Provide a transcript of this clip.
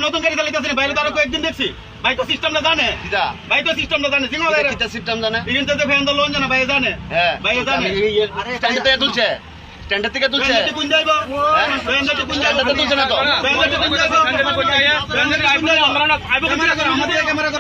নতুন গাড়ি চালাইতেছে বাইরে তো আরো কয়েকদিন দেখছি ভাই তো সিস্টেমটা জানে ভাই তো সিস্টেমটা জানে সিস্টেম জানে এখান থেকে ফ্যান তো লোন জানে ভাই জানে ভাই জানে স্ট্যান্ড থেকে তুলছে স্ট্যান্ডার থেকে তুলছে কোন যাইবো স্ট্যান্ডার কোন যাইবো তুলছে না তো স্ট্যান্ডার কোন যাইবো স্ট্যান্ডার কোন যাইবো আমরা না আইবো ক্যামেরা করো আমাদের ক্যামেরা করো